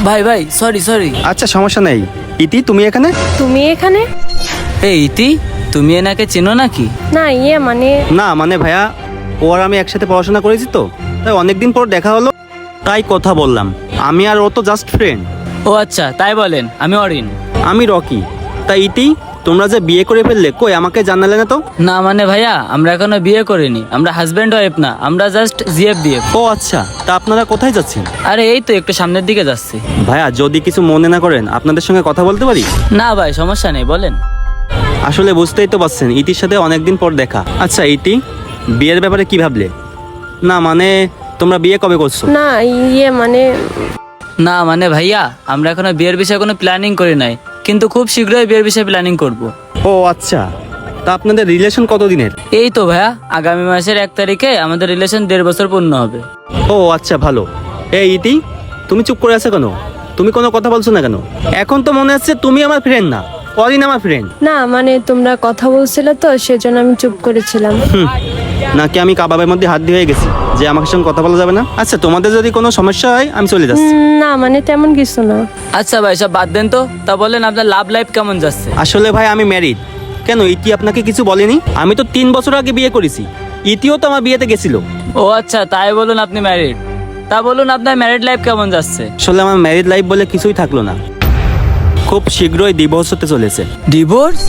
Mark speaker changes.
Speaker 1: ভাই ভাই sorry sorry.
Speaker 2: আচ্ছা সমস্যা নেই। ইতি তুমি এখানে?
Speaker 3: তুমি এখানে?
Speaker 1: এই ইতি, তুমি এনাকে চেনো নাকি?
Speaker 3: না মানে
Speaker 2: না মানে ভাইয়া, ও আর আমি একসাথে পড়াশোনা করেছি তো, তাই অনেকদিন পর দেখা হলো, তাই কথা বললাম। আমি আর ও তো জাস্ট ফ্রেন্ড।
Speaker 1: ও আচ্ছা, তাই বলেন। আমি অরিন।
Speaker 2: আমি রকি। তাই ইতি, তোমরা যে বিয়ে করে ফেললে, কই আমাকে জানালে না তো?
Speaker 1: না মানে ভাইয়া, আমরা এখনো বিয়ে করিনি। আমরা হাজব্যান্ড ওয়াইফ না, আমরা জাস্ট জিএফ দিয়ে।
Speaker 2: ও আচ্ছা, তা আপনারা কোথায় যাচ্ছেন?
Speaker 1: আরে এই তো একটু সামনের দিকে যাচ্ছি।
Speaker 2: ভাইয়া যদি কিছু মনে না করেন, আপনাদের সঙ্গে কথা বলতে পারি?
Speaker 1: না ভাই, সমস্যা নেই, বলেন।
Speaker 2: আসলে বুঝতেই তো পারছেন, ইতির সাথে অনেকদিন পর দেখা। আচ্ছা ইতি, বিয়ের ব্যাপারে কি ভাবলে? না মানে তোমরা বিয়ে কবে করছো?
Speaker 3: না মানে
Speaker 1: না মানে ভাইয়া, আমরা এখনো বিয়ের বিষয়ে কোনো প্ল্যানিং করি নাই, কিন্তু খুব শীঘ্রই বিয়ের বিষয়ে প্ল্যানিং করব।
Speaker 2: ও আচ্ছা, তা আপনাদের রিলেশন কতদিনের?
Speaker 1: এই তো ভাইয়া, আগামী মাসের 1 তারিখে আমাদের রিলেশন 1.5 বছর পূর্ণ হবে।
Speaker 2: ও আচ্ছা ভালো। এই ইতি, তুমি চুপ করে আছো কেন? তুমি কোনো কথা বলছো না কেন? এখন তো মনে হচ্ছে তুমি আমার ফ্রেন্ড না, অরিন আমার ফ্রেন্ড।
Speaker 3: না মানে তোমরা কথা বলছিলে তো, সেজন্য আমি চুপ করেছিলাম।
Speaker 2: নাকি আমি কাবাবের মধ্যে হাত দিয়ে গেছি যে আমার সঙ্গে কথা বলা যাবে না? আচ্ছা তোমাদের যদি কোনো সমস্যা হয় আমি চলে যাচ্ছি।
Speaker 3: না মানে তেমন কিছু না।
Speaker 1: আচ্ছা ভাই, সব বাদ দেন তো। তা বলেন, আপনার লাভ লাইফ কেমন যাচ্ছে?
Speaker 2: আসলে ভাই আমি ম্যারিড। কেন, ইতি আপনাকে কিছু বলেনি? আমি তো 3 বছর আগে বিয়ে করেছি। ইতিও তো আমার বিয়েতে গেছিল।
Speaker 1: ও আচ্ছা, তাই বলুন আপনি ম্যারিড। তা বলুন আপনার ম্যারিড লাইফ কেমন যাচ্ছে?
Speaker 2: আসলে আমার ম্যারিড লাইফ বলে কিছুই থাকলো না। খুব শীঘ্রই ডিভোর্স হতে চলেছে।
Speaker 1: ডিভোর্স?